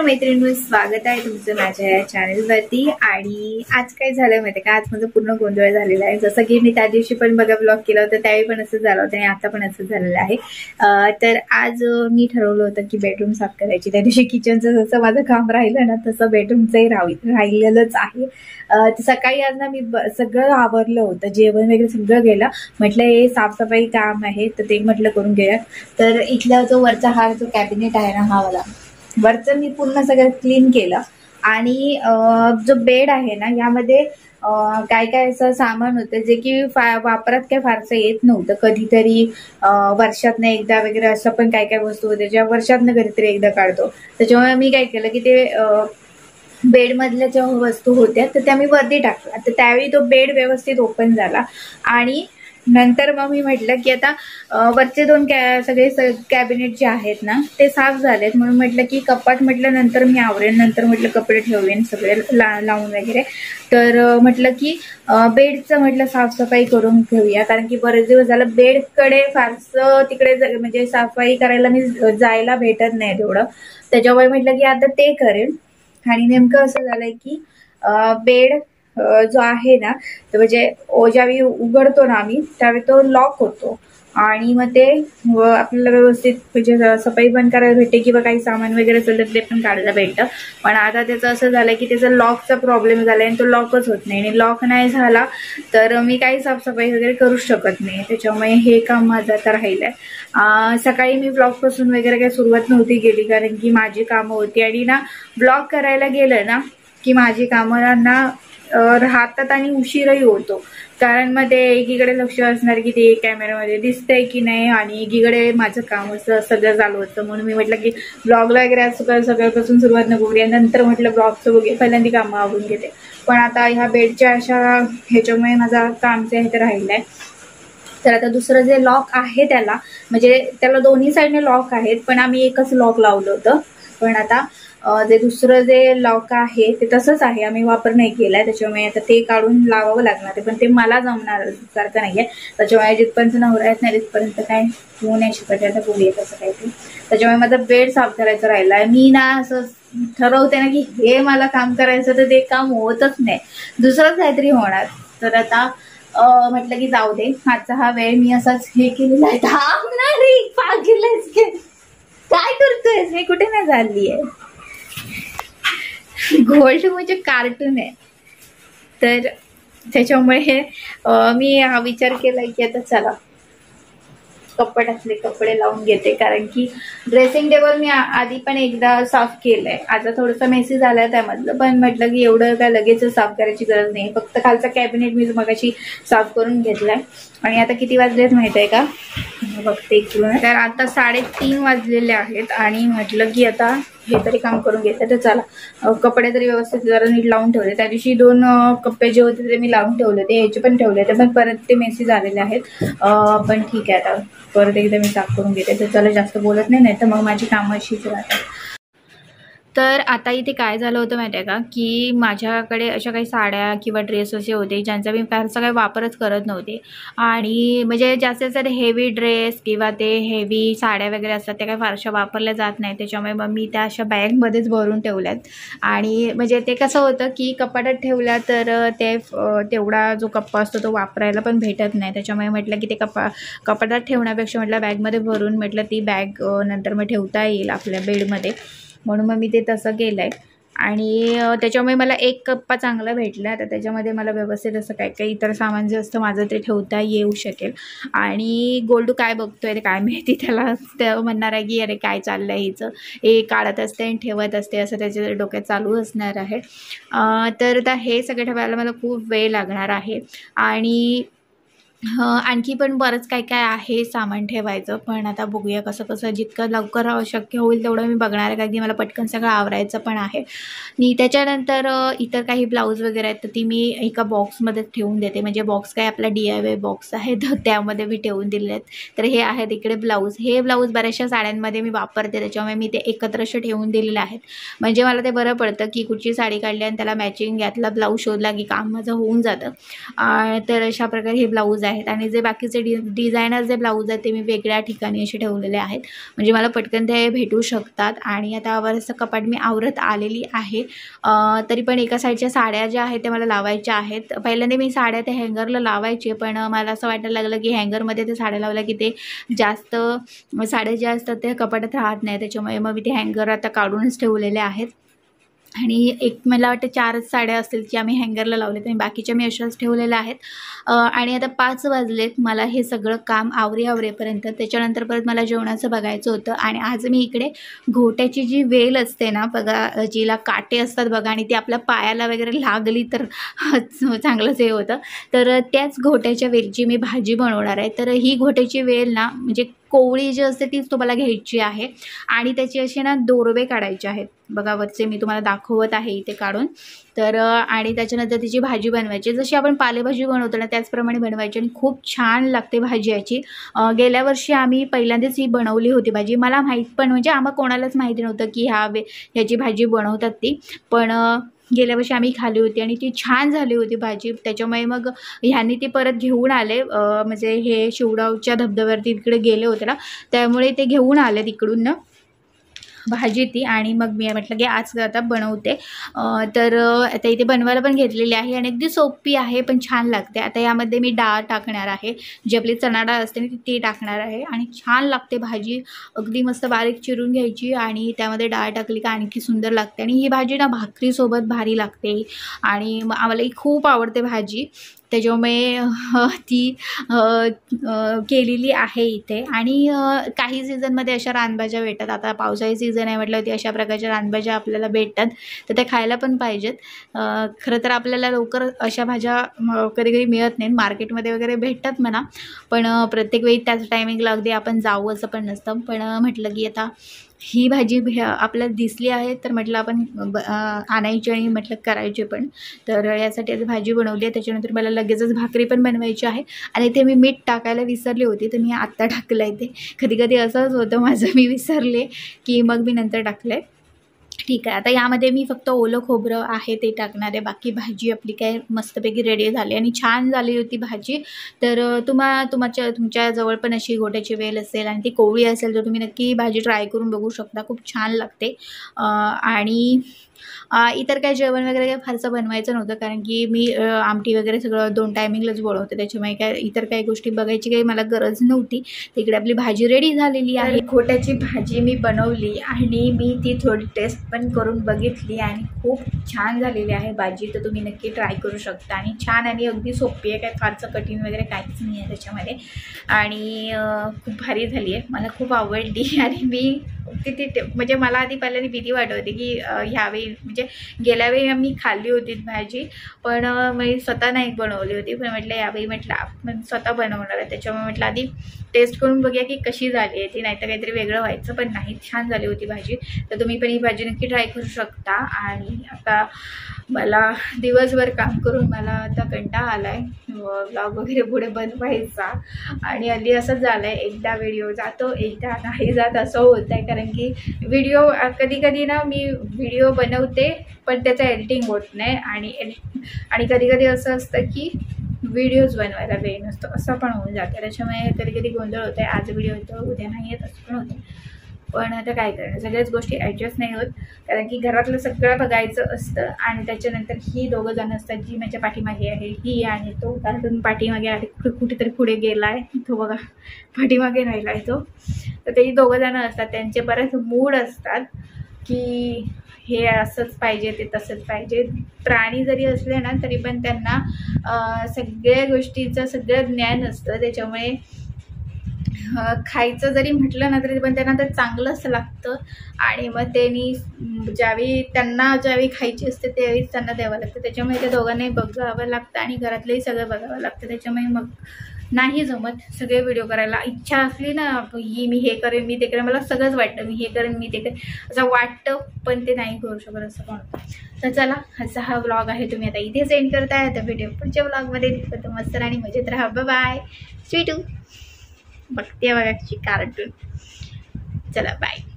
मैत्रिणींनो, स्वागत आहे तुमचं माझ्या या चॅनलवरती। आणि आज काय झालं माहिती का, आज माझं पूर्ण गोंधळ झालेला आहे। जसं की मी त्या दिवशी पण बघा ब्लॉग केला होता, त्यावेळी पण असं झालं होतं आणि आता पण असं झालेलं आहे। तर आज मी ठरवलं होतं की बेडरूम साफ करायची। त्या दिवशी किचनचं जसं माझं काम राहिलं ना, तसं बेडरूमचंही राहिलेलंच आहे। सकाळी आज ना मी सगळं आवरलं होतं, जेवण वगैरे सगळं गेलं। म्हटलं हे साफसफाई काम आहे तर ते म्हटलं करून घेऊया। तर इथला जो वरचा हा जो कॅबिनेट आहे ना, हा वाला वरचं मी पूर्ण सगळं क्लीन केलं। आणि जो बेड आहे ना, यामध्ये काय काय असं सामान होतं जे की वापरात काय फारसं येत नव्हतं। कधीतरी वर्षातनं एकदा वगैरे असं पण काय काय वस्तू होत्या ज्या वर्षातनं कधीतरी एकदा काढतो। त्याच्यामुळे मी काय केलं की ते बेड मधल्या ज्या वस्तू होत्या तर त्या मी वरती टाकल्या। तर त्यावेळी तो बेड व्यवस्थित ओपन झाला। आणि नंतर मग मी म्हटलं की आता वरचे दोन सगळे कॅबिनेट जे आहेत ना ते साफ झालेत, म्हणून म्हटलं की कपाट म्हटलं नंतर मी आवरेन, नंतर म्हटलं कपडे ठेवेन सगळे लावून वगैरे। तर म्हटलं की बेडचं म्हटलं साफसफाई करून घेऊया, कारण की बरेच दिवस झालं बेडकडे फारसं तिकडे म्हणजे सफाई करायला मी जायला भेटत नाही तेवढं। त्याच्यामुळे म्हटलं की आता ते करेन। आणि नेमकं असं झालंय की बेड जो आहे ना, तर म्हणजे ज्यावेळी उघडतो ना आम्ही त्यावेळी तो लॉक होतो आणि मग ते आपल्याला व्यवस्थित म्हणजे सफाई पण करायला भेटते किंवा काही सामान वगैरे असेल तर ते पण काढायला भेटतं। पण आता त्याचं असं झालंय की त्याचा लॉकचा प्रॉब्लेम झालाय आणि तो लॉकच होत नाही, आणि लॉक नाही झाला तर मी काही साफसफाई वगैरे करू शकत नाही। त्याच्यामुळे हे काम माझं आता राहिलंय। सकाळी मी ब्लॉग पासून वगैरे काही सुरुवात नव्हती केली, कारण की माझी कामं होती आणि ना ब्लॉग करायला गेलं ना की माझी कामं ना राहतात आणि उशीरही होतो, कारण मग ते एकीकडे लक्ष असणार की ते कॅमेरामध्ये दिसतंय की नाही आणि एकीकडे माझं काम असं सगळं चालू होतं। म्हणून मी म्हटलं की ब्लॉगला वगैरे आज सकाळपासून सुरुवात नको करूया, नंतर म्हटलं ब्लॉगचं बघूया, पहिल्यांदा कामं आवरून घेते। पण आता ह्या बेडच्या अशा ह्याच्यामुळे माझा कामचं हे तर राहिलंय। तर आता दुसरं जे लॉक आहे त्याला म्हणजे त्याला दोन्ही साईडने लॉक आहेत, पण आम्ही एकच लॉक लावलं होतं। पण आता जे दुसरं जे लॉक आहे ते तसंच आहे, आम्ही वापर नाही केलाय। त्याच्यामुळे आता ते काढून लावावं लागणार आहे, पण ते मला जमणार सारखं नाहीये। त्याच्यामुळे जिथपर्यंत नवरा येत नाही तिथपर्यंत काय होऊ नाही शकत, आता बघूया कसं काय ते। त्याच्यामुळे माझा बेड साफ करायचा राहिलाय। मी ना असं ठरवते ना की हे मला काम करायचं तर ते काम होतच नाही, दुसरंच काहीतरी होणार। तर आता म्हटलं की जाऊ दे, आजचा हा वेळ मी असाच हे केलेला आहे। काय करतोय मी, कुठे नाही झाली आहे। गोल्ड म्हणजे कार्टून आहे, तर त्याच्यामुळे मी हा विचार केला की आता चला कपाटातले कपडे लावून घेते, कारण की ड्रेसिंग टेबल मी आधी पण एकदा साफ केलंय। आता थोडंसं मेसी झालंय त्यामधलं, पण म्हटलं की एवढं काय लगेच साफ करायची गरज नाही, फक्त खालचा कॅबिनेट मी मगाशी साफ करून घेतलाय। आणि आता किती वाजलेत माहित आहे का, बघते तर आता 3:30 वाजलेले आहेत। आणि म्हटलं की आता हे तरी काम करून घेते, तर चला कपडे तरी व्यवस्थित जरा नीट लावून ठेवले। त्या दिवशी 2 कप्पे जे होते ते मी लावून ठेवले होते, ह्याचे पण ठेवले होते, पण परत ते मेसी झालेले आहेत। पण ठीक आहे, आता परत एकदा मी साफ करून घेते। तर चला जास्त बोलत नाही तर मग माझी कामं अशीच राहतात। तर आता इथे काय झालं होतं माहिती आहे का, की माझ्याकडे अशा काही साड्या किंवा ड्रेस असे होते ज्यांचा मी फारसा काही वापरच करत नव्हते। आणि म्हणजे जास्तीत जास्त हेवी ड्रेस किंवा ते हेवी साड्या वगैरे असतात त्या काही फारशा वापरल्या जात नाही। त्याच्यामुळे मग मी त्या अशा बॅगमध्येच भरून ठेवल्यात। आणि म्हणजे ते कसं होतं की कपाटात ठेवल्या तर ते तेवढा जो कप्पा असतो तो वापरायला पण भेटत नाही। त्याच्यामुळे म्हटलं की ते कपाटात ठेवण्यापेक्षा म्हटलं बॅगमध्ये भरून म्हटलं ती बॅग नंतर मग ठेवता येईल आपल्या बेडमध्ये, म्हणून मग मी ते तसं केलंय। आणि त्याच्यामुळे मला एक कप्पा चांगला भेटला, तर त्याच्यामध्ये मला व्यवस्थित असं काय काही इतर सामान जे असतं माझं ते ठेवता येऊ शकेल। आणि गोल्डू काय बघतोय ते काय माहिती, त्याला ते म्हणणार आहे की अरे काय चाललंय हिचं, हे काढत असते आणि ठेवत असते असं त्याच्या डोक्यात चालू असणार आहे। तर हे सगळं ठेवायला मला खूप वेळ लागणार आहे। आणि आणखी पण बरंच काय काय आहे सामान ठेवायचं, पण आता बघूया कसं कसं जितकं लवकर शक्य होईल तेवढं मी बघणार आहे, कारण की मला पटकन सगळं आवरायचं पण आहे। आणि त्याच्यानंतर इतर काही ब्लाऊज वगैरे आहेत तर ती मी एका बॉक्समध्ये ठेवून देते, म्हणजे बॉक्स काय आपला DIY बॉक्स आहे तर त्यामध्ये मी ठेवून दिले आहेत। तर हे आहेत इकडे ब्लाऊज, हे ब्लाऊज बऱ्याचशा साड्यांमध्ये मी वापरते, त्याच्यामुळे मी ते एकत्र असे ठेवून दिलेले आहेत। म्हणजे मला ते बरं पडतं की कुठची साडी काढली आणि त्याला मॅचिंग यातला ब्लाऊज शोधला की काम माझं होऊन जातं। तर अशा प्रकारे हे ब्लाऊज आहेत आणि जे बाकीचे डिझायनर जे ब्लाऊज आहेत ते मी वेगळ्या ठिकाणी असे ठेवलेले आहेत, म्हणजे मला पटकन ते भेटू शकतात. आणि आता बरंचसं कपाट मी आवरत आलेली आहे. तरी पण एका साईडच्या साड्या ज्या आहेत त्या मला लावायच्या आहेत. पहिल्यांदा मी साड्या त्या हँगरला लावायचे, पण मला असं वाटायला लागलं की हँगरमध्ये ते साड्या लावल्या की ते जास्त साड्या ज्या असतात त्या कपाटात राहत नाही, त्याच्यामुळे मग मी ते हँगर आता काढूनच ठेवलेले आहेत. आणि एक मला वाटतं 4च साड्या असतील की आम्ही हँगरला लावले, आणि बाकीच्या मी अशाच ठेवलेल्या आहेत. आणि आता 5 वाजलेत मला हे सगळं काम आवरेपर्यंत. त्याच्यानंतर परत मला जेवणाचं बघायचं होतं. आणि आज मी इकडे घोट्याची जी वेल असते ना बघा, जिला काटे असतात बघा, आणि ती आपल्या पायाला वगैरे लागली तर चांगलंच हे होतं, तर त्याच घोट्याच्या वेलची मी भाजी बनवणार आहे. तर ही घोट्याची वेल ना, म्हणजे कोवळी जी असते तीच तुम्हाला घ्यायची आहे आणि त्याची असे ना दोरवे काढायचे आहेत बघा, वरचे मी तुम्हाला दाखवत आहे इथे काढून. तर आणि त्याच्यानंतर तिची भाजी बनवायची, जशी आपण पालेभाजी बनवतो ना त्याचप्रमाणे बनवायची, आणि खूप छान लागते भाजी याची. गेल्या वर्षी आम्ही पहिल्यांदाच ही बनवली होती भाजी. मला माहीत पण, म्हणजे आम्हाला कोणालाच माहिती नव्हतं की ह्याची भाजी बनवतात ती, पण गेल्या वर्षी आम्ही खाल्ली होती आणि ती छान झाली होती भाजी. त्याच्यामुळे मग ह्यांनी ती परत घेऊन आले, म्हणजे हे शिवडावच्या धबधब्यावरती तिकडे गेले होते ना, त्यामुळे ते घेऊन आले तिकडून ना भाजी ती. आणि मग मी म्हटलं की आज आता बनवते. तर आता इथे बनवायला पण घेतलेली आहे आणि अगदी सोपी आहे पण छान लागते. आता यामध्ये मी डाळ टाकणार आहे, जी आपली चणा डाळ असते ना ती टाकणार आहे आणि छान लागते भाजी. अगदी मस्त बारीक चिरून घ्यायची आणि त्यामध्ये डाळ टाकली का आणखी सुंदर लागते. आणि ही भाजी ना भाकरीसोबत भारी लागते आणि आम्हालाही खूप आवडते भाजी, त्याच्यामुळे ती केलेली आहे इथे. आणि काही सीझनमध्ये अशा रानभाज्या भेटतात, आता पावसाळी सीझन आहे म्हटलं ती अशा प्रकारच्या रानभाज्या आपल्याला भेटतात, तर त्या खायला पण पाहिजेत. खरं तर आपल्याला लवकर अशा भाज्या कधी कधी मिळत नाही, मार्केटमध्ये वगैरे भेटतात म्हणा, पण प्रत्येक वेळी त्याच टायमिंगला अगदी आपण जाऊ असं पण नसतं. पण म्हटलं की आता ही भाजी आपल्याला दिसली आहे तर म्हटलं आपण आणायची आणि म्हटलं करायची पण. तर यासाठी आज भाजी बनवली आहे. त्याच्यानंतर मला लगेचच भाकरी पण बनवायची आहे आणि इथे मी मीठ टाकायला विसरली होती, तर मी आत्ता टाकलं आहे. ते कधी कधी असंच होतं माझं, मी विसरले की मग मी नंतर टाकलं आहे. ठीक आहे, आता यामध्ये मी फक्त ओलं खोबरं आहे ते टाकणार आहे. बाकी भाजी आपली काय मस्तपैकी रेडी झाली आणि छान झाली होती भाजी. तर तुमच्या जवळ पण अशी घोट्याची वेल असेल आणि ती कोवळी असेल तर तुम्ही नक्की भाजी ट्राय करून बघू शकता, खूप छान लागते. आणि इतर काय जेवण वगैरे काय फारसं बनवायचं नव्हतं, कारण की मी आमटी वगैरे सगळं 2 टायमिंगलाच बनवते, त्याच्यामुळे काय इतर काही गोष्टी बघायची काही मला गरज नव्हती. तिकडे आपली भाजी रेडी झालेली आहे. घोट्याची भाजी मी बनवली आणि मी ती थोडी टेस्ट पण करून बघितली आणि खूप छान झालेली आहे भाजी, तर तुम्ही नक्की ट्राय करू शकता. आणि छान आणि अगदी सोपी आहे, काय फारसं कठीण वगैरे काहीच नाही आहे त्याच्यामध्ये. आणि खूप भारी झाली आहे, मला खूप आवडली. आणि मी म्हणजे मला आधी पहिल्यांदा भीती वाटत होती की ह्यावेळी, म्हणजे गेल्या वेळी आम्ही खाल्ली होती भाजी, पण मी स्वतः नाही बनवली होती, पण म्हटलं यावेळी म्हटलं आपण स्वतः बनवणार आहे, त्याच्यामुळे म्हटलं आधी टेस्ट करून बघूया की कशी झाली आहे ती, नाहीतर काहीतरी वेगळं व्हायचं. पण नाही, छान झाली होती भाजी. तर तुम्ही पण ही भाजी नक्की ट्राय करू शकता. आणि आता मला दिवसभर काम करून मला आता कंटाळा आला आहे, ब्लॉग वगैरे पुढे बनवायचा. आणि हल्ली असंच झालं आहे, एकदा व्हिडिओ जातो एकदा नाही जात असं होतं आहे. कारण की व्हिडिओ कधी कधी ना मी व्हिडिओ बनवते पण त्याचं एडिटिंग होत नाही, आणि कधी कधी असं असतं की व्हिडिओज बनवायला वेळ नसतो, असं पण होऊन जातं. त्याच्यामुळे कधी कधी गोंधळ होतं आहे, आज व्हिडिओ येतो उद्या नाही येत असं पण होतं. पण आता काय करणार, सगळ्याच गोष्टी ॲडजस्ट नाही होत, कारण की घरातलं सगळं बघायचं असतं. आणि त्याच्यानंतर ही दोघं जण असतात, जी माझ्या पाठीमागे आहे ही, आणि तो कारण पाठीमागे आहे कुठेतरी पुढे गेला आहे तो बघा, पाठीमागे राहिला आहे तो. तर ते दोघं जण असतात, त्यांचे बरेच मूड असतात की हे असंच पाहिजे ते तसंच पाहिजे. प्राणी जरी असले ना तरी पण त्यांना सगळ्या गोष्टीचं सगळं ज्ञान असतं, त्याच्यामुळे खायचं जरी म्हटलं ना तरी पण त्यांना तर चांगलंच लागतं. आणि मग त्यांना ज्यावेळी खायची असते त्यावेळीच त्यांना द्यावं लागतं, त्याच्यामुळे त्या दोघांनाही बघावं लागतं आणि घरातलंही सगळं बघावं लागतं. त्याच्यामुळे मग नाही जमत सगळे व्हिडिओ करायला. इच्छा असली ना ही मी हे करेन मी ते करेन, मला सगळंच वाटतं मी हे करेन मी ते करेन असं वाटतं, पण ते नाही करू शकत असं पण होतं. तर चला, असा हा व्लॉग आहे, तुम्ही आता इथेच एंड करताय. आता व्हिडिओ पुढच्या व्लॉगमध्ये दिसतं, मस्त आणि मजेत राहा. बाय. स्वीटू बघते बघा कार्टून. चला बाय.